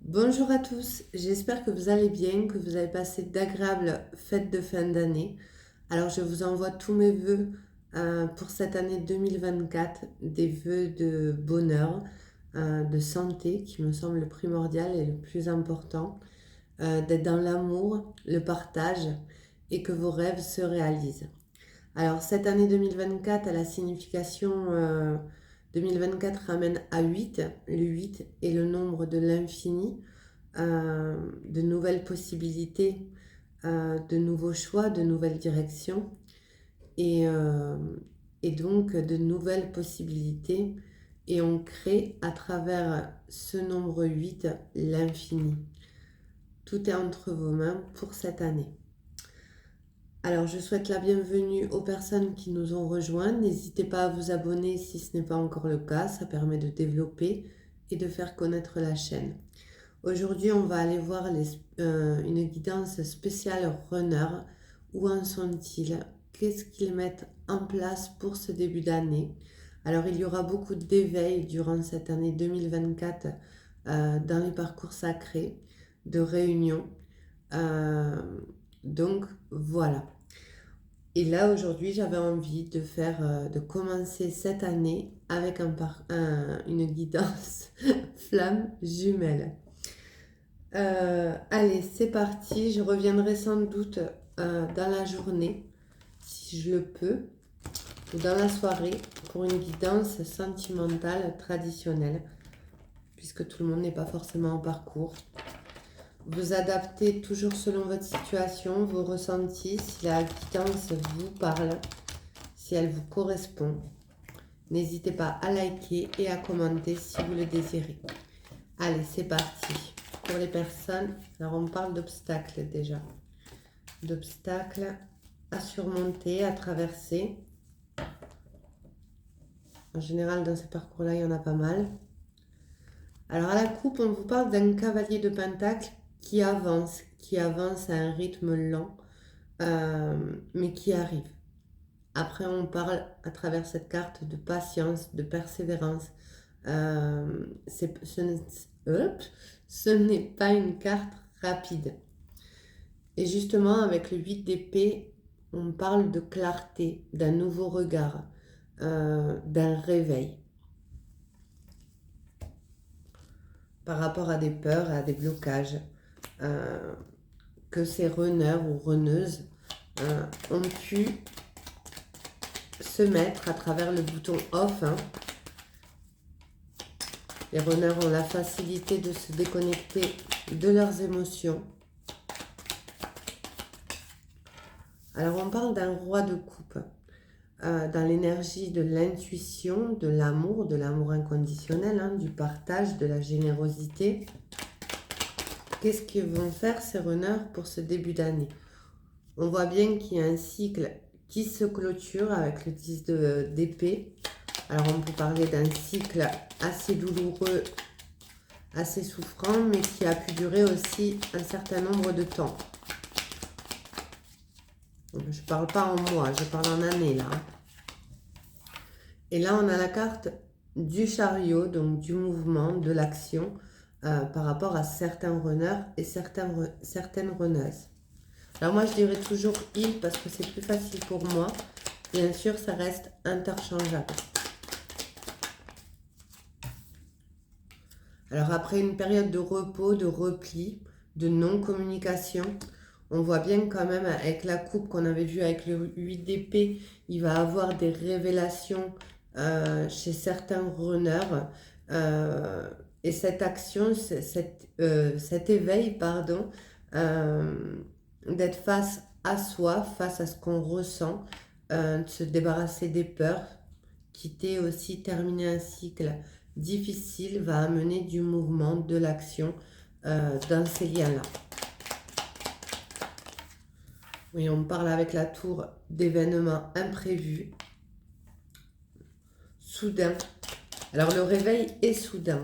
Bonjour à tous, j'espère que vous allez bien, que vous avez passé d'agréables fêtes de fin d'année. Alors je vous envoie tous mes vœux pour cette année 2024, des vœux de bonheur, de santé qui me semble le primordial et le plus important, d'être dans l'amour, le partage et que vos rêves se réalisent. Alors cette année 2024 a la signification 2024 ramène à 8. Le 8 est le nombre de l'infini, de nouvelles possibilités, de nouveaux choix, de nouvelles directions et, euh, et donc de nouvelles possibilités. Et on crée à travers ce nombre 8 l'infini. Tout est entre vos mains pour cette année. Alors, je souhaite la bienvenue aux personnes qui nous ont rejoints. N'hésitez pas à vous abonner si ce n'est pas encore le cas. Ça permet de développer et de faire connaître la chaîne. Aujourd'hui, on va aller voir une guidance spéciale runner. Où en sont-ils? Qu'est-ce qu'ils mettent en place pour ce début d'année? Alors, il y aura beaucoup d'éveil durant cette année 2024 dans les parcours sacrés, de réunions. Euh, donc, voilà. Et là, aujourd'hui, j'avais envie de commencer cette année avec une guidance flamme jumelle. Allez, c'est parti. Je reviendrai sans doute dans la journée, si je le peux, ou dans la soirée, pour une guidance sentimentale traditionnelle, puisque tout le monde n'est pas forcément en parcours. Vous adaptez toujours selon votre situation, vos ressentis, si la guidance vous parle, si elle vous correspond. N'hésitez pas à liker et à commenter si vous le désirez. Allez, c'est parti. Pour les personnes, alors on parle d'obstacles déjà. D'obstacles à surmonter, à traverser. En général, dans ces parcours-là, il y en a pas mal. Alors à la coupe, on vous parle d'un cavalier de pentacle qui avance à un rythme lent, mais qui arrive. Après, on parle à travers cette carte de patience, de persévérance. Ce n'est pas une carte rapide. Et justement, avec le 8 d'épée, on parle de clarté, d'un nouveau regard, d'un réveil par rapport à des peurs, à des blocages que ces runners ou runneuses ont pu se mettre à travers le bouton off. Les runners ont la facilité de se déconnecter de leurs émotions. Alors on parle d'un roi de coupe, dans l'énergie de l'intuition, de l'amour inconditionnel, du partage, de la générosité. Qu'est-ce qu'ils vont faire ces runners pour ce début d'année? On voit bien qu'il y a un cycle qui se clôture avec le 10 d'épée. Alors on peut parler d'un cycle assez douloureux, assez souffrant, mais qui a pu durer aussi un certain nombre de temps. Je ne parle pas en mois, je parle en années là. Et là on a la carte du chariot, donc du mouvement, de l'action, par rapport à certains runners et certaines runneuses. Alors moi je dirais toujours il parce que c'est plus facile pour moi. Bien sûr ça reste interchangeable. Alors après une période de repos, de repli, de non-communication, on voit bien quand même avec la coupe qu'on avait vue avec le 8 d'épée, il va avoir des révélations chez certains runners. Et cette action, cet éveil, pardon, d'être face à soi, face à ce qu'on ressent, de se débarrasser des peurs, quitter aussi, terminer un cycle difficile va amener du mouvement, de l'action dans ces liens-là. Oui, on parle avec la tour d'événements imprévus, soudains. Alors le réveil est soudain,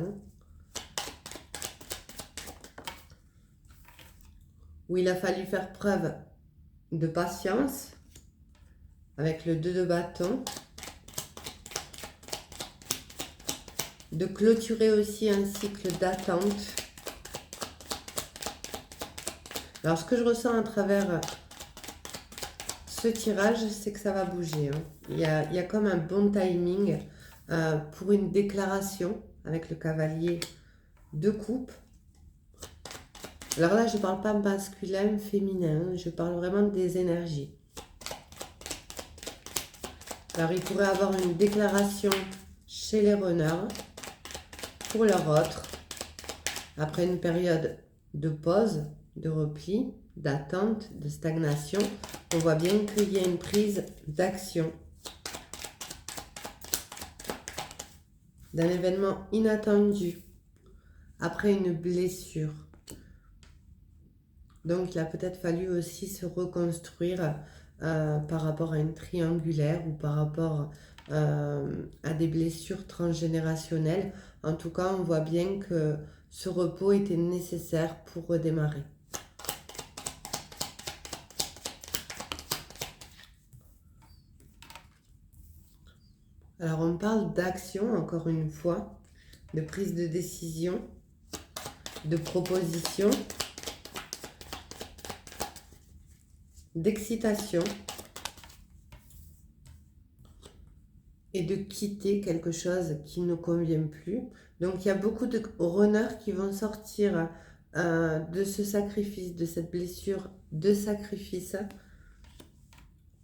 où il a fallu faire preuve de patience avec le 2 de bâton, de clôturer aussi un cycle d'attente Alors, ce que je ressens à travers ce tirage, c'est que ça va bouger, hein. Il y a comme un bon timing pour une déclaration avec le cavalier de coupe. Alors là, je ne parle pas masculin, féminin, hein, je parle vraiment des énergies. Alors, il pourrait avoir une déclaration chez les runners pour leur autre, après une période de pause, de repli, d'attente, de stagnation. On voit bien qu'il y a une prise d'action d'un événement inattendu après une blessure. Donc, il a peut-être fallu aussi se reconstruire par rapport à une triangulaire ou par rapport à des blessures transgénérationnelles. En tout cas, on voit bien que ce repos était nécessaire pour redémarrer. Alors, on parle d'action, encore une fois, de prise de décision, de proposition, d'excitation et de quitter quelque chose qui ne convient plus. Donc, il y a beaucoup de runners qui vont sortir de ce sacrifice, de cette blessure de sacrifice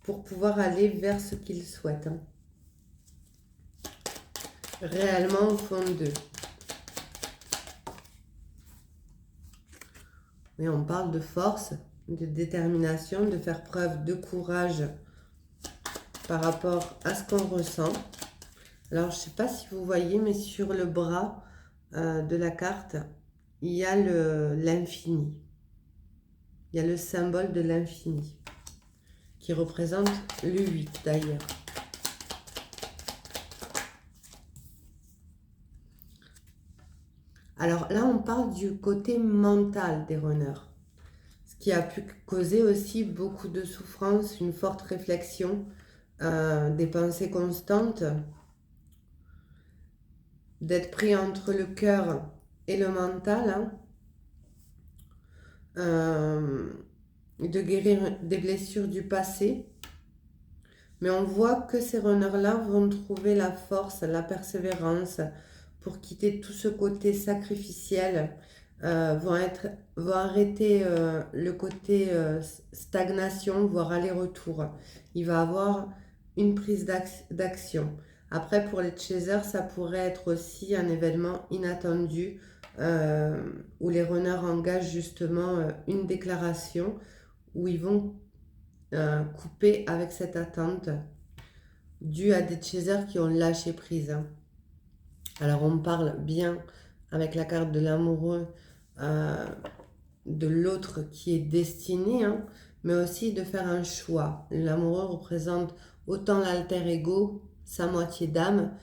pour pouvoir aller vers ce qu'ils souhaitent. Réellement au fond d'eux. Mais on parle de force, de détermination, de faire preuve de courage par rapport à ce qu'on ressent. Alors, je ne sais pas si vous voyez, mais sur le bras de la carte, il y a l'infini. Il y a le symbole de l'infini, qui représente le 8 d'ailleurs. Alors là, on parle du côté mental des runners, ce qui a pu causer aussi beaucoup de souffrance, une forte réflexion, des pensées constantes, d'être pris entre le cœur et le mental, hein, de guérir des blessures du passé. Mais on voit que ces runners-là vont trouver la force, la persévérance pour quitter tout ce côté sacrificiel, vont arrêter le côté stagnation, voire aller-retour. Il va avoir une prise d'action. Après, pour les chasers, ça pourrait être aussi un événement inattendu où les runners engagent justement une déclaration où ils vont couper avec cette attente due à des chasers qui ont lâché prise, hein. Alors on parle bien avec la carte de l'amoureux de l'autre qui est destiné, hein, mais aussi de faire un choix. L'amoureux représente autant l'alter ego, sa moitié d'âme,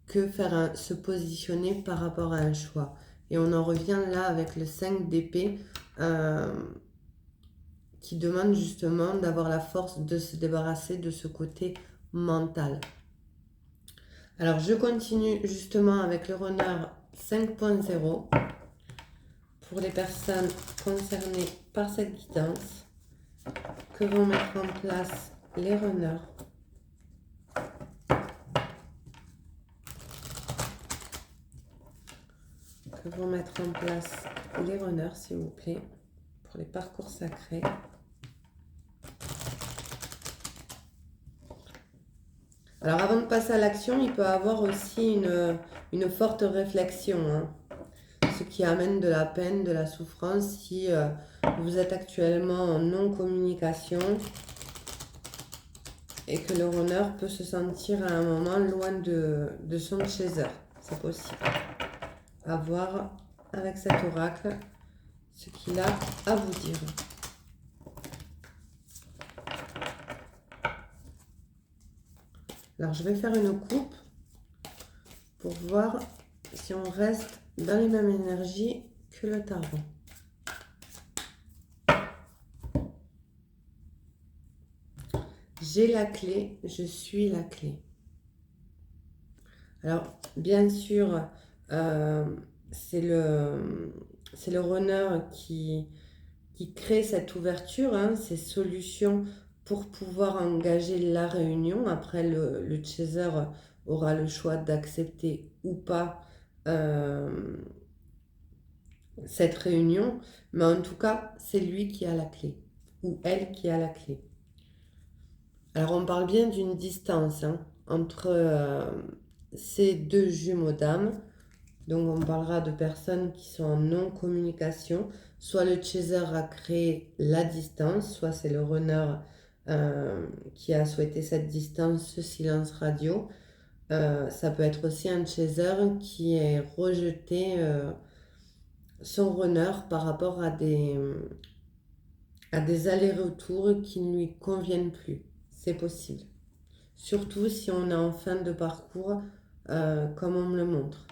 que se positionner par rapport à un choix. Et on en revient là avec le 5 d'épée qui demande justement d'avoir la force de se débarrasser de ce côté mental. Alors je continue justement avec le runner 5.0 pour les personnes concernées par cette guidance. Que vont mettre en place les runners? Que vont mettre en place les runners, s'il vous plaît, pour les parcours sacrés? Alors avant de passer à l'action, il peut y avoir aussi une forte réflexion, hein, ce qui amène de la peine, de la souffrance si vous êtes actuellement en non-communication et que le runner peut se sentir à un moment loin de son chaser. C'est possible. À voir avec cet oracle ce qu'il a à vous dire. Alors je vais faire une coupe pour voir si on reste dans les mêmes énergies que le tarot. J'ai la clé, je suis la clé. Alors, bien sûr, c'est le runner qui il crée cette ouverture, hein, ces solutions pour pouvoir engager la réunion. Après, le chaser aura le choix d'accepter ou pas cette réunion, mais en tout cas, c'est lui qui a la clé, ou elle qui a la clé. Alors, on parle bien d'une distance hein, entre ces deux jumeaux d'âme. Donc, on parlera de personnes qui sont en non-communication. Soit le chaser a créé la distance, soit c'est le runner qui a souhaité cette distance, ce silence radio. Ça peut être aussi un chaser qui est rejeté son runner par rapport à des allers-retours qui ne lui conviennent plus. C'est possible. Surtout si on est en fin de parcours, comme on me le montre.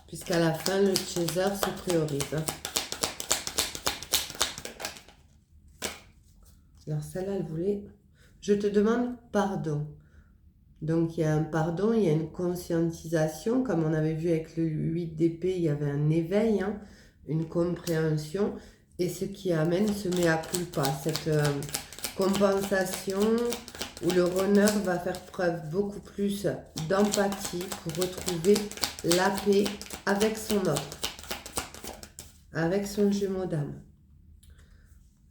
Puisqu'à la fin, le chaser se priorise. Alors celle-là, elle voulait... Je te demande pardon. Donc il y a un pardon, il y a une conscientisation. Comme on avait vu avec le 8 d'épée, il y avait un éveil, hein, une compréhension. Et ce qui amène ce mea culpa, cette compensation où le runner va faire preuve beaucoup plus d'empathie pour retrouver la paix avec son autre, avec son jumeau d'âme.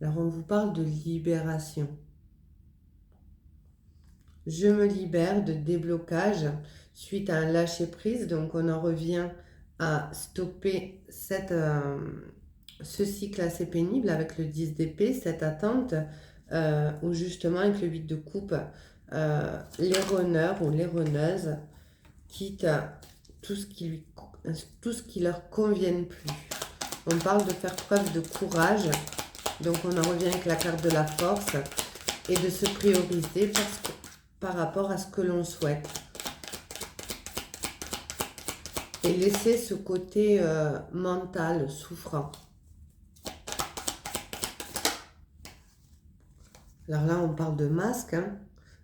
Alors on vous parle de libération. Je me libère de déblocage suite à un lâcher-prise. Donc on en revient à stopper ce cycle assez pénible avec le 10 d'épée, cette attente où justement avec le 8 de coupe, les runners ou les runneuses quittent tout ce qui leur convienne plus. On parle de faire preuve de courage. Donc on en revient avec la carte de la force et de se prioriser par rapport à ce que l'on souhaite. Et laisser ce côté mental souffrant. Alors là, on parle de masques, hein,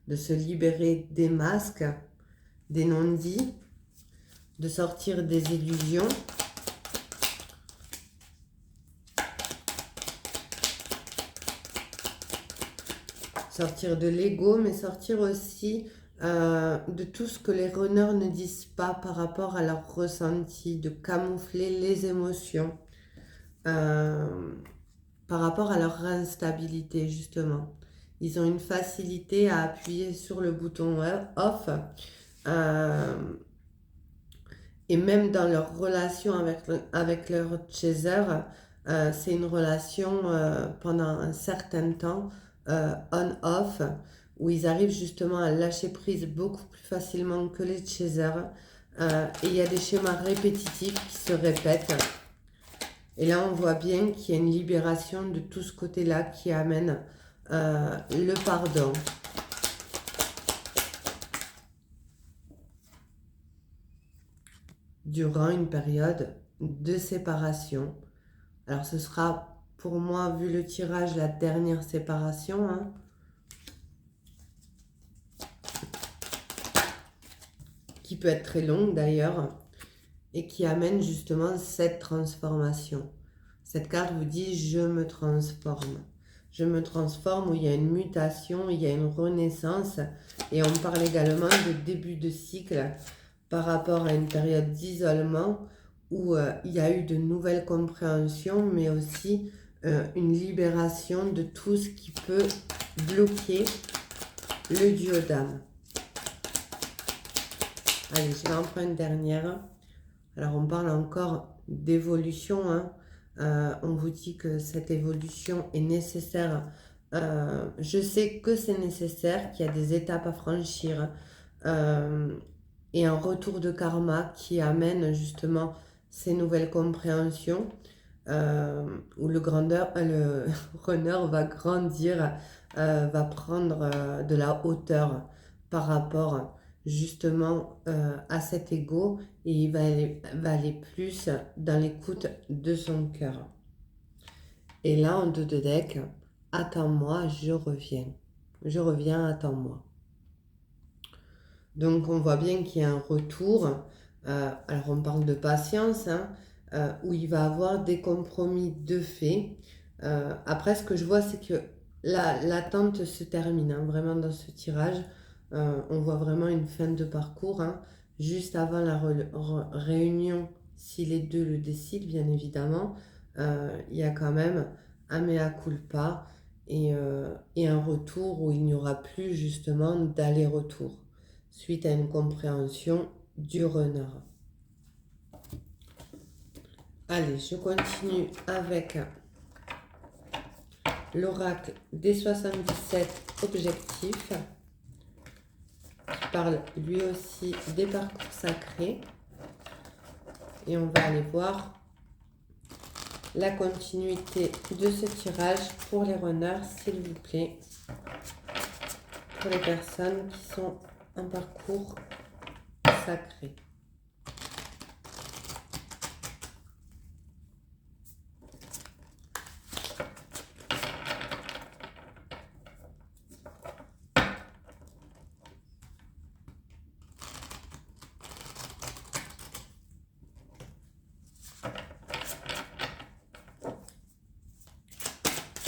de se libérer des masques, des non-dits, de sortir des illusions. Sortir de l'ego, mais sortir aussi de tout ce que les runners ne disent pas par rapport à leur ressenti, de camoufler les émotions par rapport à leur instabilité, justement. Ils ont une facilité à appuyer sur le bouton off et même dans leur relation avec leur chaser, c'est une relation pendant un certain temps on-off, où ils arrivent justement à lâcher prise beaucoup plus facilement que les chasers. Et il y a des schémas répétitifs qui se répètent. Et là, on voit bien qu'il y a une libération de tout ce côté-là qui amène le pardon. Durant une période de séparation. Alors, ce sera pour moi, vu le tirage, la dernière séparation. Hein. Qui peut être très longue d'ailleurs. Et qui amène justement cette transformation. Cette carte vous dit « je me transforme ». Je me transforme où il y a une mutation, il y a une renaissance. Et on parle également de début de cycle par rapport à une période d'isolement où il y a eu de nouvelles compréhensions, mais aussi une libération de tout ce qui peut bloquer le duo d'âme. Allez, je vais en prendre une dernière. Alors, on parle encore d'évolution. Hein. On vous dit que cette évolution est nécessaire. Je sais que c'est nécessaire, qu'il y a des étapes à franchir. Et un retour de karma qui amène justement ces nouvelles compréhensions. Où le runner va grandir, va prendre de la hauteur par rapport justement à cet ego et il va aller plus dans l'écoute de son cœur. Et là, en 2 de deck, attends-moi, je reviens. Je reviens, attends-moi. Donc, on voit bien qu'il y a un retour. Alors, on parle de patience, hein. où il va avoir des compromis de fait. Après, ce que je vois, c'est que l'attente se termine, hein, vraiment dans ce tirage. On voit vraiment une fin de parcours, hein, juste avant la réunion, si les deux le décident, bien évidemment. Il y a quand même un mea culpa et un retour où il n'y aura plus justement d'aller-retour suite à une compréhension du runner. Allez, je continue avec l'oracle des 77 objectifs, qui parle lui aussi des parcours sacrés. Et on va aller voir la continuité de ce tirage pour les runners, s'il vous plaît, pour les personnes qui sont en parcours sacré.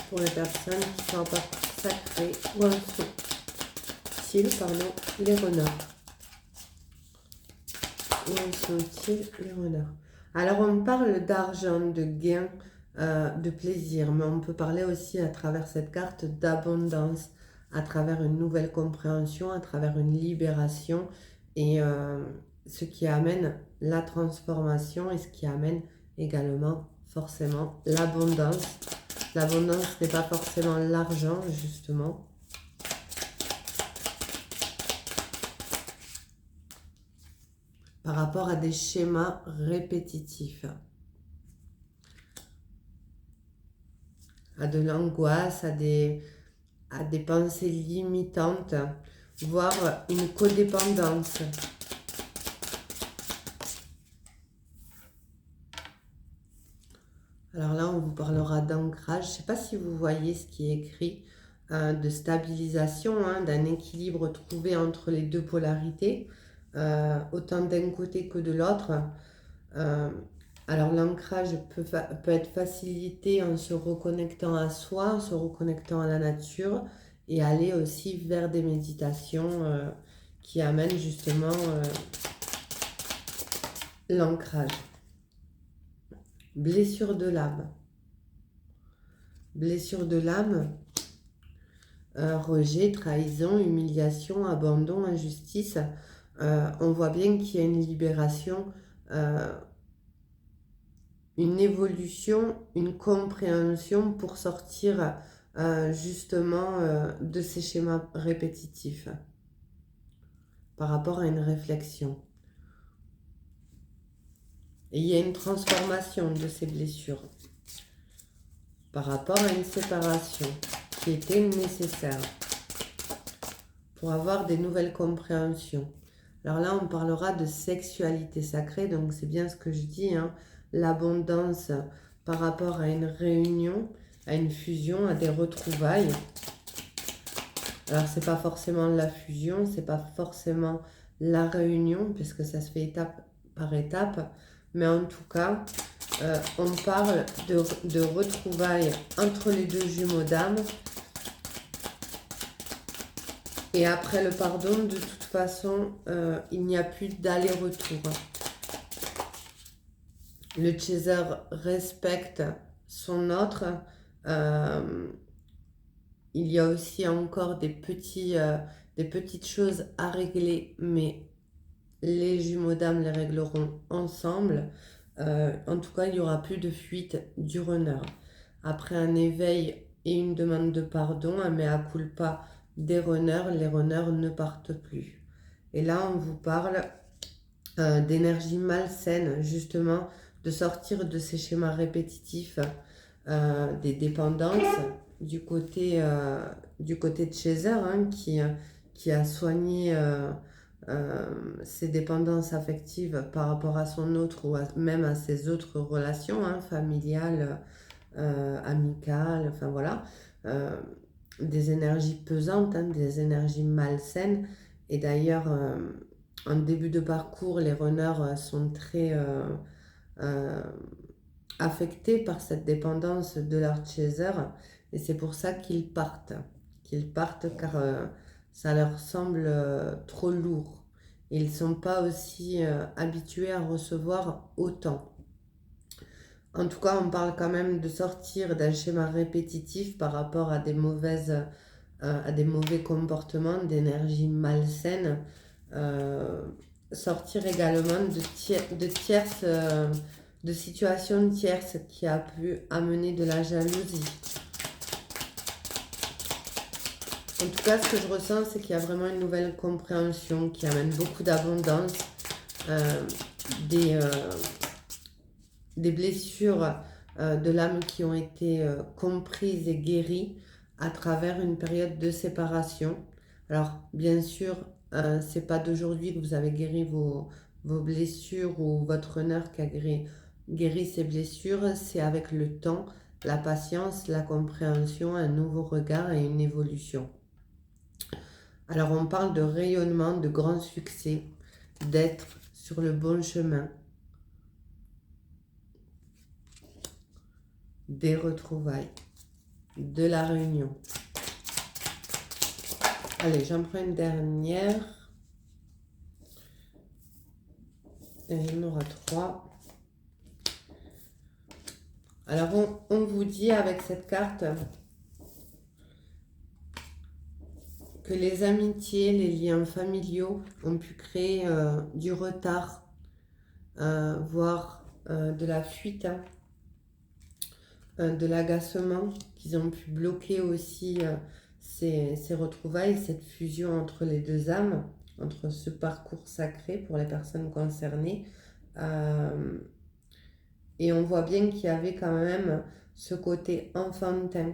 Pour les personnes qui sont en parcours sacré ou en sous-il, pardon, les runners. Où en sont-ils les runners? Alors on parle d'argent, de gain, de plaisir, mais on peut parler aussi à travers cette carte d'abondance, à travers une nouvelle compréhension, à travers une libération et ce qui amène la transformation et ce qui amène également forcément l'abondance. L'abondance n'est pas forcément l'argent, justement. Par rapport à des schémas répétitifs, à de l'angoisse, à des pensées limitantes, voire une codépendance. Alors là, on vous parlera d'ancrage. Je ne sais pas si vous voyez ce qui est écrit, de stabilisation, hein, d'un équilibre trouvé entre les deux polarités, autant d'un côté que de l'autre. Alors l'ancrage peut être facilité en se reconnectant à soi, en se reconnectant à la nature et aller aussi vers des méditations qui amènent justement l'ancrage. Blessure de l'âme. Blessure de l'âme, rejet, trahison, humiliation, abandon, injustice. On voit bien qu'il y a une libération, une évolution, une compréhension pour sortir justement de ces schémas répétitifs par rapport à une réflexion. Et il y a une transformation de ces blessures par rapport à une séparation qui était nécessaire pour avoir des nouvelles compréhensions. Alors là, on parlera de sexualité sacrée, donc c'est bien ce que je dis, hein, l'abondance par rapport à une réunion, à une fusion, à des retrouvailles. Alors c'est pas forcément la fusion, c'est pas forcément la réunion, puisque ça se fait étape par étape, mais en tout cas, on parle de retrouvailles entre les deux jumeaux d'âme. Et après le pardon, de toute façon, il n'y a plus d'aller-retour. Le chaser respecte son autre. Il y a aussi encore des petites choses à régler, mais les jumeaux d'âme les régleront ensemble. En tout cas, il n'y aura plus de fuite du runner. Après un éveil et une demande de pardon, un mea culpa des runners, les runners ne partent plus. Et là, on vous parle d'énergie malsaine, justement, de sortir de ces schémas répétitifs, des dépendances du côté de Chaser, hein, qui a soigné ses dépendances affectives par rapport à son autre ou même à ses autres relations, hein, familiales, amicales, enfin voilà, des énergies pesantes, hein, des énergies malsaines. Et d'ailleurs, en début de parcours, les runners sont très affectés par cette dépendance de leur chaser. Et c'est pour ça qu'ils partent. Qu'ils partent car ça leur semble trop lourd. Ils ne sont pas aussi habitués à recevoir autant. En tout cas, on parle quand même de sortir d'un schéma répétitif par rapport à à des mauvais comportements, d'énergie malsaine. Sortir également de tierces, de situations tierces qui a pu amener de la jalousie. En tout cas, ce que je ressens, c'est qu'il y a vraiment une nouvelle compréhension qui amène beaucoup d'abondance, euh, des, euh, des blessures de l'âme qui ont été comprises et guéries à travers une période de séparation. Alors, bien sûr, c'est pas d'aujourd'hui que vous avez guéri vos blessures ou votre honneur qui a guéri ces blessures, c'est avec le temps, la patience, la compréhension, un nouveau regard et une évolution. Alors, on parle de rayonnement, de grand succès, d'être sur le bon chemin, des retrouvailles, de la réunion. Allez, j'en prends une dernière. Et il y en aura 3. Alors, on vous dit avec cette carte que les amitiés, les liens familiaux ont pu créer du retard, voire de la fuite, de l'agacement, qu'ils ont pu bloquer aussi ces retrouvailles, cette fusion entre les deux âmes, entre ce parcours sacré pour les personnes concernées. Et on voit bien qu'il y avait quand même ce côté enfantin.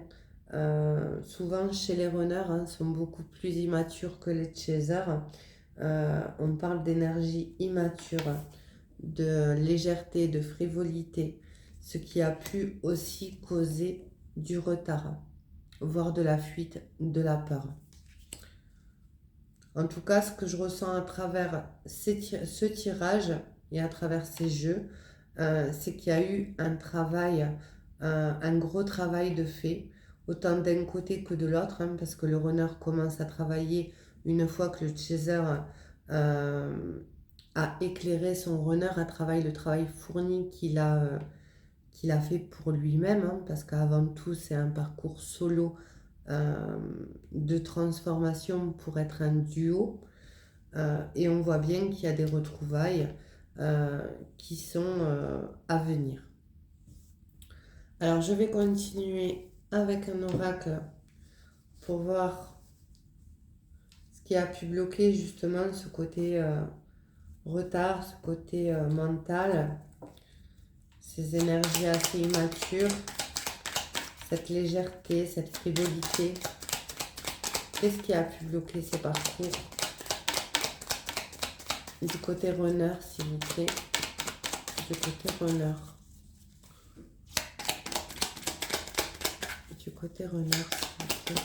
Souvent chez les runners, sont beaucoup plus immatures que les chasers. On parle d'énergie immature, de légèreté, de frivolité, ce qui a pu aussi causer du retard, voire de la fuite, de la peur. En tout cas, ce que je ressens à travers ce tirage et à travers ces jeux, c'est qu'il y a eu un travail, un gros travail de fait, autant d'un côté que de l'autre, parce que le runner commence à travailler une fois que le chaser a éclairé son runner, le travail fourni qu'il a fait pour lui-même, parce qu'avant tout, c'est un parcours solo de transformation pour être un duo. Et on voit bien qu'il y a des retrouvailles qui sont à venir. Alors, je vais continuer avec un oracle pour voir ce qui a pu bloquer justement ce côté retard, ce côté mental, ces énergies assez immatures, cette légèreté, cette frivolité. Qu'est-ce qui a pu bloquer ces parcours? Du côté runner, s'il vous plaît. Du côté runner. Du côté runner, s'il vous plaît.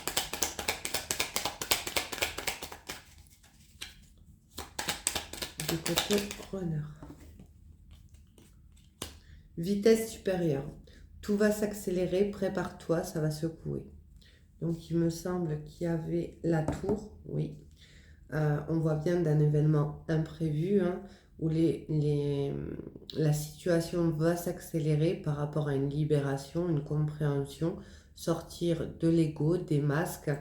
Du côté runner. Vitesse supérieure. Tout va s'accélérer, prépare-toi, ça va secouer. Donc il me semble qu'il y avait la tour, oui. On voit bien d'un événement imprévu où la situation va s'accélérer par rapport à une libération, une compréhension, sortir de l'ego, des masques,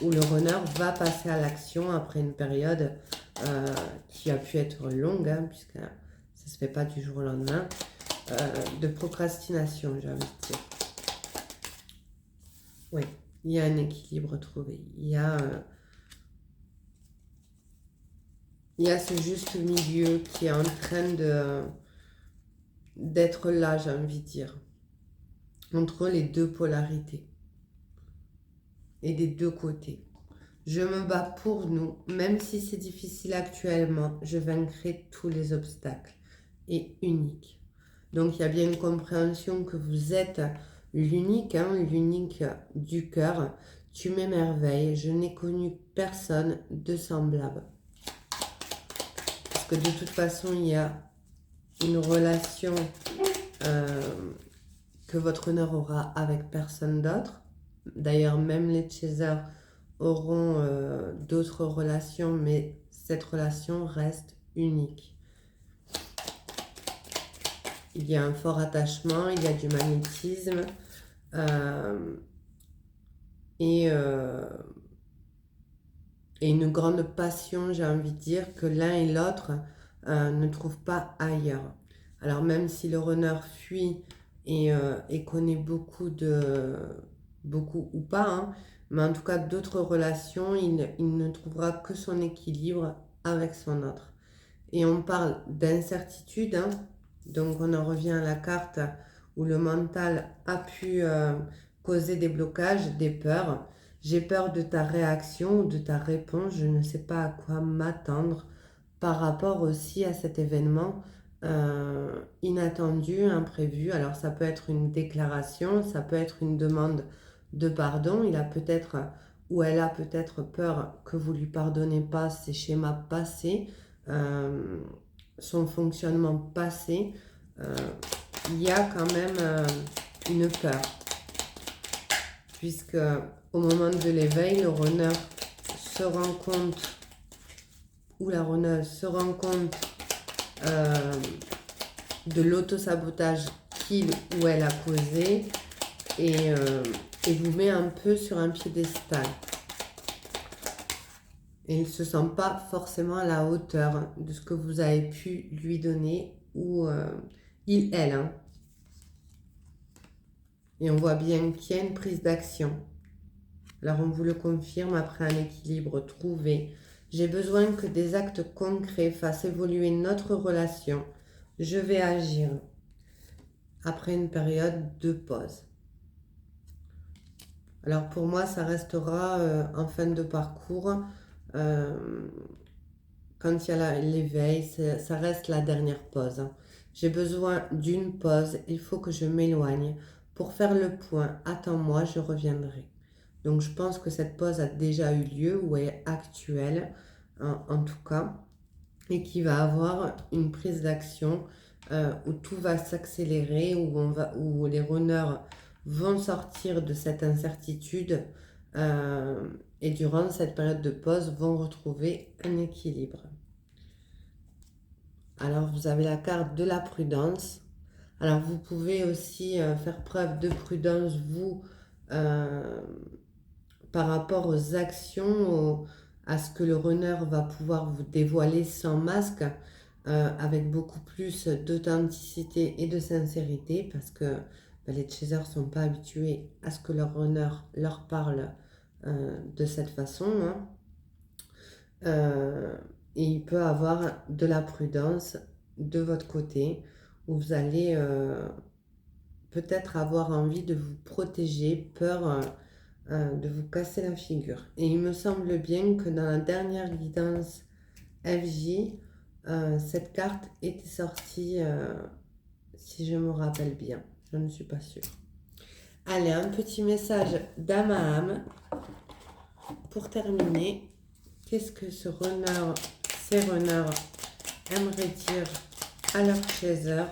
où le runner va passer à l'action après une période qui a pu être longue, puisque ça ne se fait pas du jour au lendemain, de procrastination, j'ai envie de dire. Oui, il y a un équilibre trouvé. Il y a ce juste milieu qui est en train d'être là, j'ai envie de dire, entre les deux polarités et des deux côtés. Je me bats pour nous, même si c'est difficile actuellement, je vaincrai tous les obstacles et unique. Donc il y a bien une compréhension que vous êtes l'unique, l'unique du cœur. Tu m'émerveilles, je n'ai connu personne de semblable. Que de toute façon, il y a une relation que votre honneur aura avec personne d'autre. D'ailleurs, même les chasers auront d'autres relations, mais cette relation reste unique. Il y a un fort attachement, il y a du magnétisme et une grande passion, j'ai envie de dire, que l'un et l'autre ne trouvent pas ailleurs. Alors même si le runner fuit et connaît beaucoup ou pas, hein, mais en tout cas d'autres relations, il ne trouvera que son équilibre avec son autre. Et on parle d'incertitude, hein, donc on en revient à la carte où le mental a pu causer des blocages, des peurs. J'ai peur de ta réaction ou de ta réponse, je ne sais pas à quoi m'attendre par rapport aussi à cet événement inattendu, imprévu. Alors ça peut être une déclaration, ça peut être une demande de pardon. Il a peut-être ou elle a peut-être peur que vous lui pardonnez pas ses schémas passés, son fonctionnement passé. Il y a quand même une peur, puisque au moment de l'éveil, le runner se rend compte ou la runneuse se rend compte de l'auto-sabotage qu'il ou elle a causé et vous met un peu sur un piédestal. Et il ne se sent pas forcément à la hauteur de ce que vous avez pu lui donner ou elle. Hein. Et on voit bien qu'il y a une prise d'action. Alors on vous le confirme après un équilibre trouvé. J'ai besoin que des actes concrets fassent évoluer notre relation. Je vais agir après une période de pause. Alors pour moi, ça restera en fin de parcours. Quand il y a l'éveil, ça reste la dernière pause. J'ai besoin d'une pause. Il faut que je m'éloigne pour faire le point. Attends-moi, je reviendrai. Donc je pense que cette pause a déjà eu lieu ou est actuelle en tout cas et qui va avoir une prise d'action où tout va s'accélérer, où les runners vont sortir de cette incertitude et durant cette période de pause vont retrouver un équilibre. Alors vous avez la carte de la prudence. Alors vous pouvez aussi faire preuve de prudence, vous, par rapport aux actions, à ce que le runner va pouvoir vous dévoiler sans masque, avec beaucoup plus d'authenticité et de sincérité, parce que les chasers ne sont pas habitués à ce que leur runner leur parle de cette façon. Hein. Et il peut avoir de la prudence de votre côté, où vous allez peut-être avoir envie de vous protéger, peur de vous casser la figure. Et il me semble bien que dans la dernière guidance FJ, cette carte était sortie, si je me rappelle bien. Je ne suis pas sûre. Allez, un petit message d'âme à âme pour terminer. Qu'est-ce que ces runners aimeraient dire à leur chaser?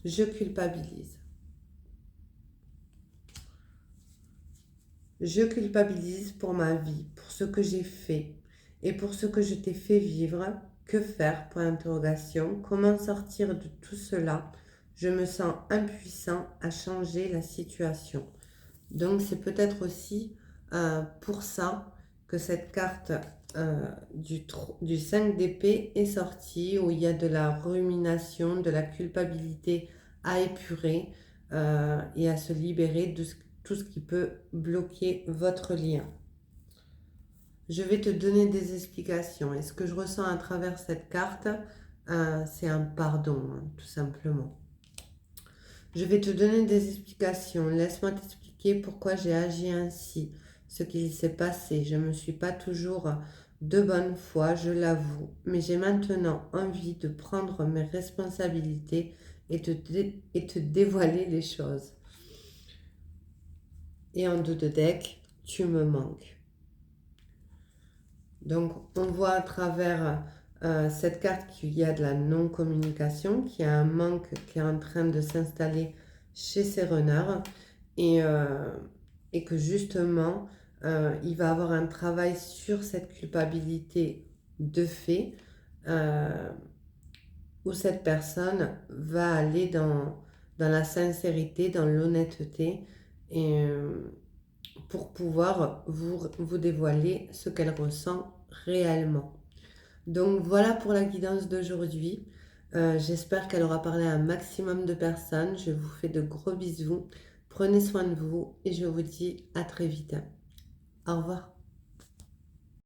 Je culpabilise. Je culpabilise pour ma vie, pour ce que j'ai fait et pour ce que je t'ai fait vivre. Que faire? Point d'interrogation. Comment sortir de tout cela? Je me sens impuissant à changer la situation. Donc c'est peut-être aussi pour ça que cette carte du 5 d'épée est sortie, où il y a de la rumination, de la culpabilité à épurer et à se libérer de tout ce qui peut bloquer votre lien. Je vais te donner des explications. Et ce que je ressens à travers cette carte, c'est un pardon, hein, tout simplement. Je vais te donner des explications. Laisse-moi t'expliquer pourquoi j'ai agi ainsi, ce qui s'est passé. Je ne me suis pas toujours de bonne foi, je l'avoue, mais j'ai maintenant envie de prendre mes responsabilités et te dévoiler les choses. Et en dos de deck, tu me manques. Donc, on voit à travers Cette carte qu'il y a de la non-communication, qu'il y a un manque qui est en train de s'installer chez ces runners et, et que justement, il va avoir un travail sur cette culpabilité de fait euh, où cette personne va aller dans la sincérité, dans l'honnêteté et pour pouvoir vous dévoiler ce qu'elle ressent réellement. Donc voilà pour la guidance d'aujourd'hui. J'espère qu'elle aura parlé à un maximum de personnes. Je vous fais de gros bisous. Prenez soin de vous et je vous dis à très vite. Au revoir.